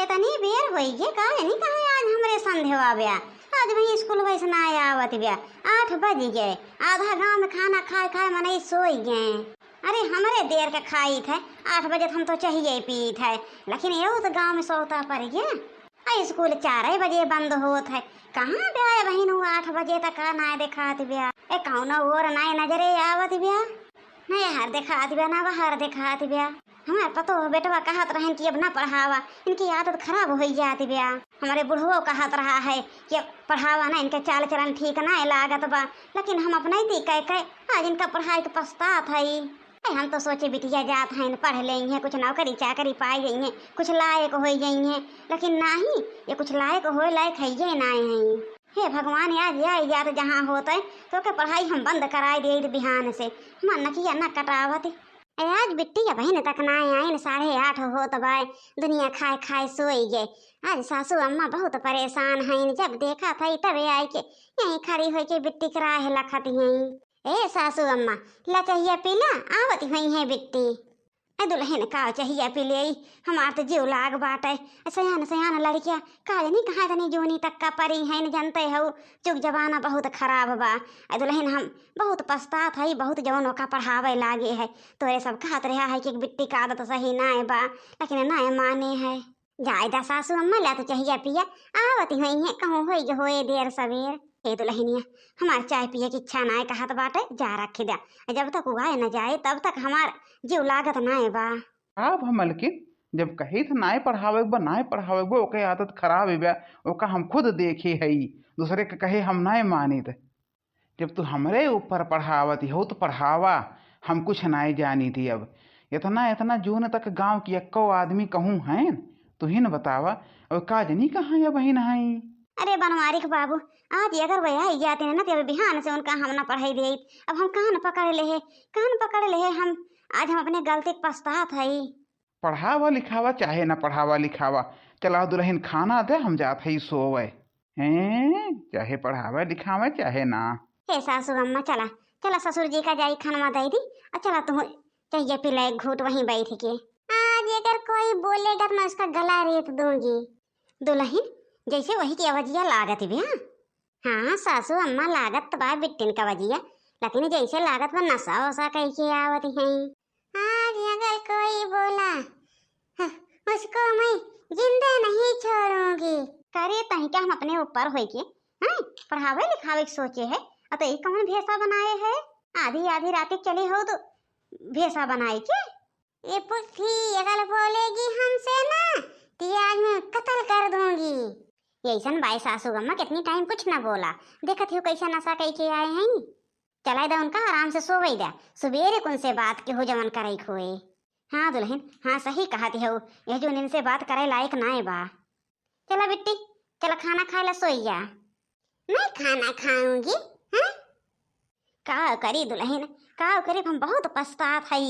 तनी बेर होई गे का नहीं कहे आज हमरे संध्या ब्या आज वही स्कूल वैसे ना आवत ब्या 8 बज गए आधा गांव में खाना खाए खाए मनई सोई गए। अरे हमरे देर के खाई थे 8 बजे हम तो चाहिए पी थे लेकिन ये तो गांव में सोता पड़ गया। स्कूल 4 बजे बंद होत है कहाँ ब्या बहन 8 बजे तक ना देखात ब्या ए कौन और ना नजरे आवत ब्या नहीं हर देखात ब्या ना बाहर देखात ब्या। हमारे पतो बेटवा कहत रहन कि अब ना पढ़ावा इनकी आदत खराब हो जाती ब्या। हमारे बुढ़वो कहत रहा है कि पढ़ावा ना इनके चाल चलन ठीक ना लागत बा लेकिन हम अपने ही कह आज इनका पढ़ाई के पछतात है। हम तो सोचे बिटिया जात हैं पढ़ लेंगे कुछ नौकरी चाकरी पाई जाइए कुछ लायक हो जाइए लेकिन ना ही ये कुछ लायक हो लायक है ये ना है। हे भगवान आज आई जात जहाँ होते तो के पढ़ाई हम बंद कराई दे बिहान से मन न किया न कटावत आज बिट्टी बहन तक ना आए 8:30 होत बाय दुनिया खाए खाए सोई गए। आज सासू अम्मा बहुत परेशान हैं जब देखा था तबे आई के यहीं खड़ी हो के बिट्टी के राह लखत हैं। ए सासू अम्मा ला चाहिए पीला आवती हुई है बिट्टी ए दुल्हन का चाहिए पीले हमार तो जीव लाग बाटे सयान सयान लड़किया काज नहीं कहा तनी जोनी तक का परी है न जानते हो चुग जमाना बहुत खराब बा ए दुल्हन हम बहुत पछतात है बहुत जवानों का पढ़ावे लागे है तोरे सब कहत रहा है कि बिट्टी का आदत सही ना बा लेकिन ना माने है जायदा सासू अम्मा ला तो चाहिए पिया आवती हुई है कहूँ होए देर सवेर। हे दुल्हनिया हमार चाय पिए की इच्छा ना कहत बाटे जा रख दे जब तक उगाए न जाए तब तक हमार जीव लागत ना बा। अब मलकिन जब कही था नाय पढ़ावे बा नाय पढ़ावे बा ओके आदत खराब है बा ओका हम खुद देखे है दूसरे के कहे हम नाय मानी थे जब तू हमरे ऊपर पढ़ावत हो तो पढ़ावा हम कुछ नाय जानी थी। अब इतना इतना जून तक गांव की एक्को आदमी कहूँ हैं तू ही न बतावा और काज नहीं कहाँ या बहन है। अरे बनवारी के बाबू आज अगर वह आई जाते हैं ना तो बिहान से उनका हम ना पढ़ाई दे अब हम कान पकड़ ले हम आज हम अपने गलती के पछतात है। पढ़ावा लिखावा चाहे ना पढ़ावा लिखावा चला दुल्हन खाना दे हम जात है सोवे हैं चाहे पढ़ावा लिखावा चाहे ना। हे सासू अम्मा चला चला ससुर जी का जाई खाना दे दी और चला तुम चाहिए पिला एक घूट वहीं बैठ के आज अगर कोई बोलेगा तो मैं उसका गला रेत दूंगी। दुल्हन जैसे वही की अवजिया लागत भैया हाँ सासू अम्मा लागत बा बिट्टिन का वजिया लेकिन जैसे लागत बा नशा वसा कह के आवत है। आज अगर कोई बोला उसको मैं जिंदा नहीं छोड़ूंगी करे तही क्या हम अपने ऊपर हो के पढ़ावे लिखावे के सोचे है तो एक कौन भेसा बनाए है आधी आधी रात चली हो तो भेसा बनाए के ये पुट्ठी अगर बोलेगी हमसे ना तो आज मैं कत्ल कर दूंगी। ऐसन बाई सासू अम्मा कितनी टाइम कुछ ना बोला देखत हो कैसा नशा कह के आए हैं चला दे उनका आराम से सोवई दे सुबेरे कौन से बात के हो जमन करे खोए। हाँ दुल्हन हाँ सही कहती हो यह जो इनसे बात करे लायक ना है बा। चला बिट्टी चला खाना खाए ला सोई जा। मैं खाना खाऊंगी का करी दुल्हन का करी हम बहुत पछतात है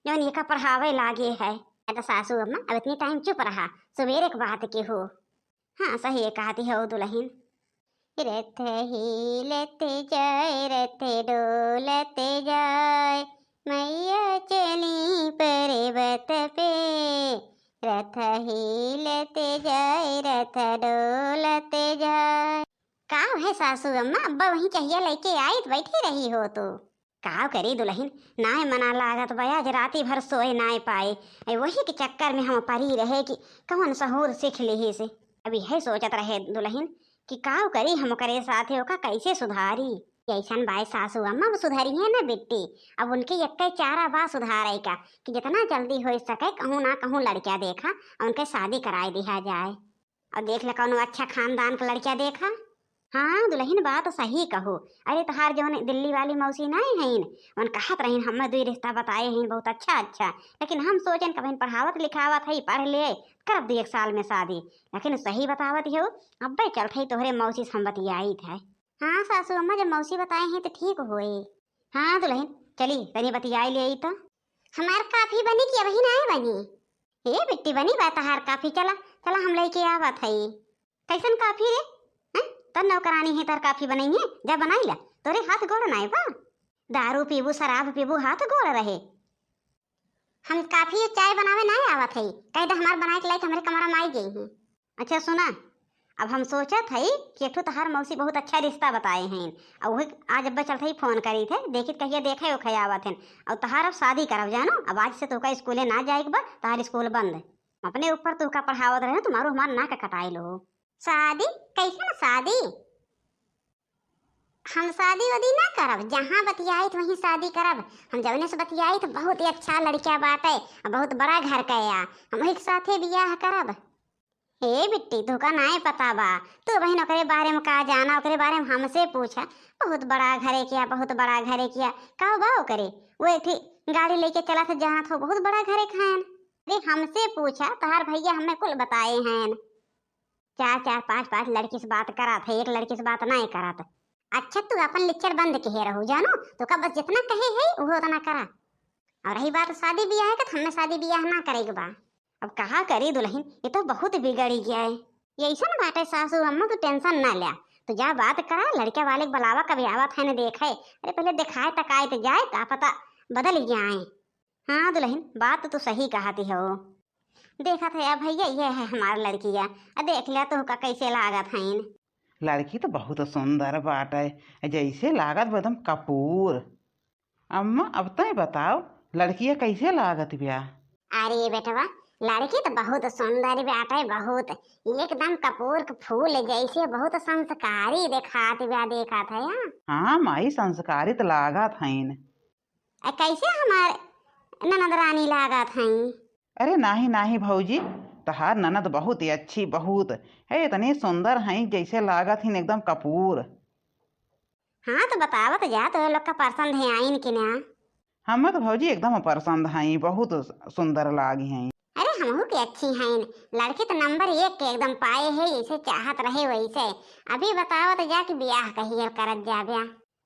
जौन ये का पढ़ावे लागे है तो सासू अम्मा अब इतनी टाइम चुप रहा सुबेरे के बात के हो। हाँ सही है कहती है दुल्हन रथ ही लेते डोलते जाए मैया चली पर्वत पे रथ ही लेते जाए रथ डोलते जाए। का है सासू अम्मा अब्बा वहीं चाहिए लेके आई तो बैठी रही हो तो का करी दुल्हन नाय मना लागत बया आज राती भर सोए नाय पाए वही के चक्कर में हम परी रहे कि कौन सहूर सीख ली से अभी है सोचत रहे दुल्हन कि काव करी हम करे साथ का कैसे सुधारी ऐसन बाई सासू अम्मा सुधारी है ना बेटी अब उनके एक चारा बा सुधारे का कि जितना जल्दी हो सके कहूँ ना कहूँ लड़किया देखा और उनके शादी कराए दिया जाए और देख ले कौन अच्छा खानदान का लड़किया देखा। हाँ दुल्हन बात सही कहो अरे तहार जो दिल्ली वाली मौसी नहीं है उन कहत रही हम दो रिश्ता बताए हैं बहुत अच्छा लेकिन हम सोचन कभी पढ़ावत लिखावत है पढ़ ले कर दो 1 साल में शादी लेकिन सही बतावत हो अब्बे चलते तोहरे मौसी से हम बतियाई थे। हाँ सासू अम्मा जब मौसी बताए हैं तो ठीक होए। हाँ दुल्हन चली तनी बतियाई ले तो हमार काफी बनी कि वही ना बनी हे बिट्टी बनी बा तहार काफी चला चला हम लेके आवत है। कैसन काफी रे तब नौकरानी है तार काफी बनाई है जब बनाई ला तोरे हाथ गोड़ ना बा दारू पीबू शराब पीबू हाथ गोड़ रहे हम काफी चाय बनावे ना आवत है कह दे हमार बनाए के लायक हमारे कमरा में आई गई है अच्छा सुना, अब हम सोचा थई कि एक ठो तहार मौसी बहुत अच्छा रिश्ता बताए हैं, और वही आज अब्बा चलते ही फोन करी थे, देखी कहिए देखे वो आवत हैं, और तहार अब शादी करब जानो। अब आज से तोका स्कूले ना जाए के बा, तहार स्कूल बंद। अपने ऊपर तोका पढ़ावत रहे, तुम्हारो हमार ना का कटाई लो। शादी कैसे ना शादी, हम शादी वादी ना करब, जहाँ बतियाई वहीं शादी करब। हम जवने से बतियाई तो बहुत ही अच्छा लड़का बाटे, बहुत बड़ा घर का या, हम एक साथे बियाह करब। हे बिट्टी तुका नाय पता बा, तू बहन ओकरे बारे में का जाना, ओकरे बारे में हमसे पूछा। बहुत बड़ा घरे किया, बहुत बड़ा घरे किया, का बा ओकरे? वो एक गाड़ी लेके चला था, जाना था बहुत बड़ा घरे खान। अरे हमसे पूछा, तहार भैया हमें कुल बताए हैं। चार चार पांच पांच लड़की से बात करा था, एक लड़की से बात नहीं करा था। अच्छा तू अपन लिक्चर बंद कहे रहो जानो, तो का बस जितना कहे है वो उतना करा। और रही बात शादी ब्याह का, हमें शादी ब्याह ना करेगा बा। अब कहा करी दुल्हन, ये तो बहुत बिगड़ी गया है। ये ऐसा ना बात है सासू अम्मा, तो टेंशन ना लिया, तो जा बात करा, लड़के वाले बुलावा, कभी आवत है ना देखे। अरे पहले दिखाए तकाए तो जाए, का पता बदल जाए। हाँ दुल्हन बात तो सही कहती हो। देखा था भैया ये है हमारा लड़किया, देख लिया तो का कैसे लागत है। लड़की तो बहुत सुंदर बाटे, जैसे लागत एकदम कपूर। अम्मा अब तय बताओ लड़किया कैसे लागत ब्या? अरे बेटवा लड़की तो बहुत सुंदर बाटे, बहुत एकदम कपूर के फूल जैसे, बहुत संस्कारी दिखात ब्या, देखा था या। हाँ माई संस्कारित लागत हईन। कैसे हमारे ननद रानी लागत हैं? अरे नाही नाही भौजी, तहार ननद बहुत ही अच्छी, बहुत है, इतनी सुंदर हैं जैसे लागत हिन एकदम कपूर। हाँ तो बतावत जा, तो लोग का पसंद है आइन कि ना? हमें तो भौजी एकदम पसंद हैं, बहुत सुंदर लागी हैं। अरे हमहू के अच्छी हैं, लड़की तो नंबर 1 के एकदम पाए है, जैसे चाहत रहे वैसे। अभी बतावत जा कि ब्याह कहिए करत जा ब्या।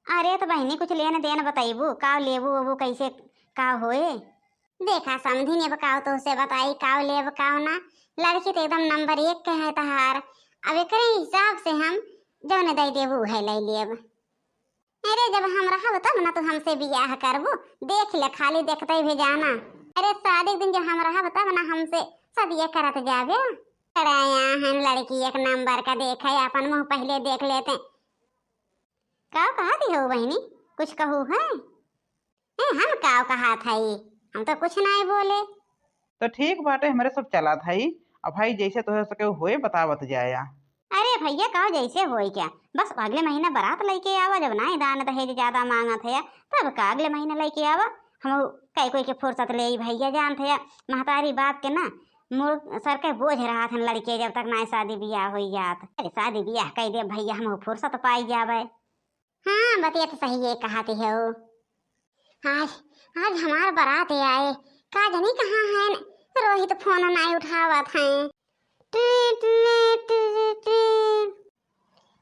अरे तो बहनी कुछ लेने देन बताइबू, का लेबू वबू कैसे का होए? देखा समझी ने बकाओ तो उसे बताई का लेब का ना। लड़की तो एकदम नंबर 1 के है तहार। अब एकरे हिसाब से हम जौन दई देबू है ले लेब। अरे जब हम रहब तब ना तू हमसे बियाह करबू, देख ले खाली देखते भी जाना। अरे शादी दिन जब हम रहब तब ना हमसे सब ये करत जाबे। अरे यहाँ लड़की एक नंबर का देखे, अपन मुंह पहले देख लेते। का कहा दी हो बहनी, कुछ कहू है? हम का कहा था, हम तो कुछ नहीं बोले। तो ठीक बाटे, हमारे सब चला था ही। अब भाई जैसे तो सके होए बतावत जाया। अरे भैया कहो जैसे होई क्या, बस अगले महीने बारात लेके आवा, जब ना दान दहेज ज्यादा मांगत है तब का अगले महीने लेके आवा। हम कई कोई के फुर्सत ले भैया जान थे, महतारी बाप के ना मुड़ सर के बोझ रहा था लड़के, जब तक ना शादी ब्याह हो जात। अरे शादी ब्याह कह दे भैया, हम फुर्सत पाई जावे। हाँ बतिया तो सही है कहती है। आज आज हमार बारात आए, का जानी कहाँ है, रोहित फोन नहीं उठावत है।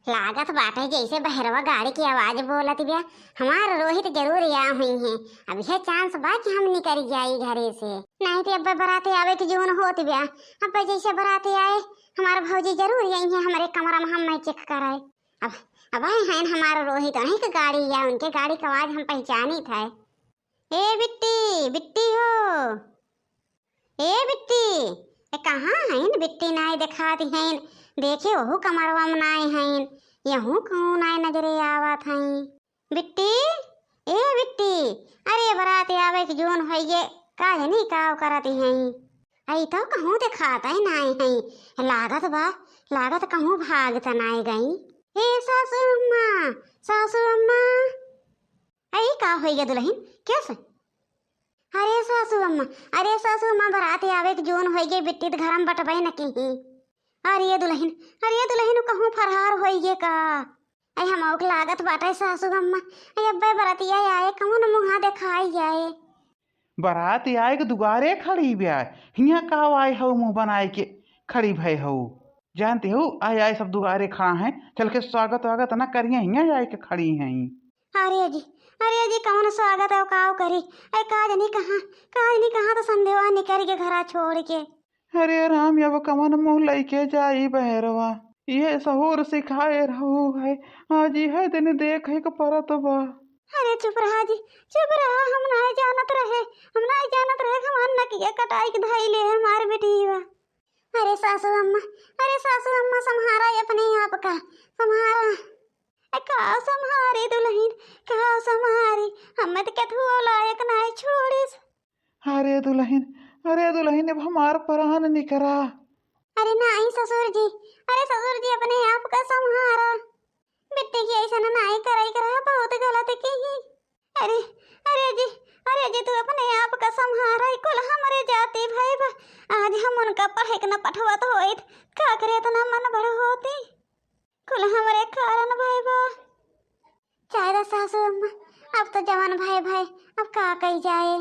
लागत बाटे जैसे बहरवा गाड़ी की आवाज बोलत बिया, हमार रोहित जरूर आ हुई है। अब यह चांस बा कि हम निकल जाई घरे से, नहीं तो अब बराते आवे की जोन होत बिया। अब जैसे बराते आए हमार भौजी जरूर यही है हमारे कमरा में, हम नहीं चेक कराए। अब आए हैं हमारा रोहित, उन्हीं की गाड़ी या उनके गाड़ी का आवाज हम पहचानी था। ए बिट्टी बिट्टी हो, ए बिट्टी कहाँ हैं? बिट्टी नाई दिखाती हैं, देखे वहू कमरवा में नाई हैं, यहू कहूँ नाई नजरे आवत हैं। बिट्टी ए बिट्टी, अरे बरात आवे की जोन होइए, का नहीं का करती हैं? आई तो कहूँ दिखाता है नाई हैं, लागत बा लागत कहूँ भागत नाई गई। हे सासू अम्मा, सासू अम्मा, आई का होइए दुल्हन कैसे? अरे सासू अम्मा बरात आवे के जोन होई गे, बिट्टी घर में बटबे न की। अरे दुल्हन कहूँ फरहार होई गे का? आई हम औक लागत बाटे सासू अम्मा, आई अब्बे बरातिया आए कौन मुँहा दिखाई जाए। बारात आए के दुगारे खड़ी ब्या, हिया का आए हो मुंह बनाए के खड़ी भय हो। जानते हो आए आए सब दुगारे खड़ा हैं, चल के स्वागत वागत ना करिए, हिया आए के खड़ी हैं। अरे जी कौन स्वागत है काव करी? अरे काज नहीं कहाँ तो संदेवा निकल के घरा छोड़ के। अरे राम अब कमन मुँह लेके जाई बहरवा, ये सहूर सिखाए रहू है, आज है दिन देखे के परत बा। अरे चुप रहा जी, चुप रहा, हम नहीं जानत रहे हमार नकिया कटाई के धाई ले हमार बेटीवा। अरे सासू अम्मा संहारा अपने आप का संहारा। का संहारी दुल्हन का संहारी, हम तो कथू लायक नहीं छोड़िस। अरे दुल्हन अब हमार प्राण निकरा। अरे नहीं ससुर जी, अरे ससुर जी अपने आप का संहारा। बेटे की ऐसा नहीं कराई करा, बहुत गलत की ही। अरे अरे जी तू अपने आप का संहारा। कुल हमारे जाति भाई बा, आज हम उनका पढ़े के न पठवत होइत का करे इतना मन बड़ होती। कुल हमारे कारण भाई बा। चाहे सासू अम्मा अब तो जवान भाई अब का कही जाए।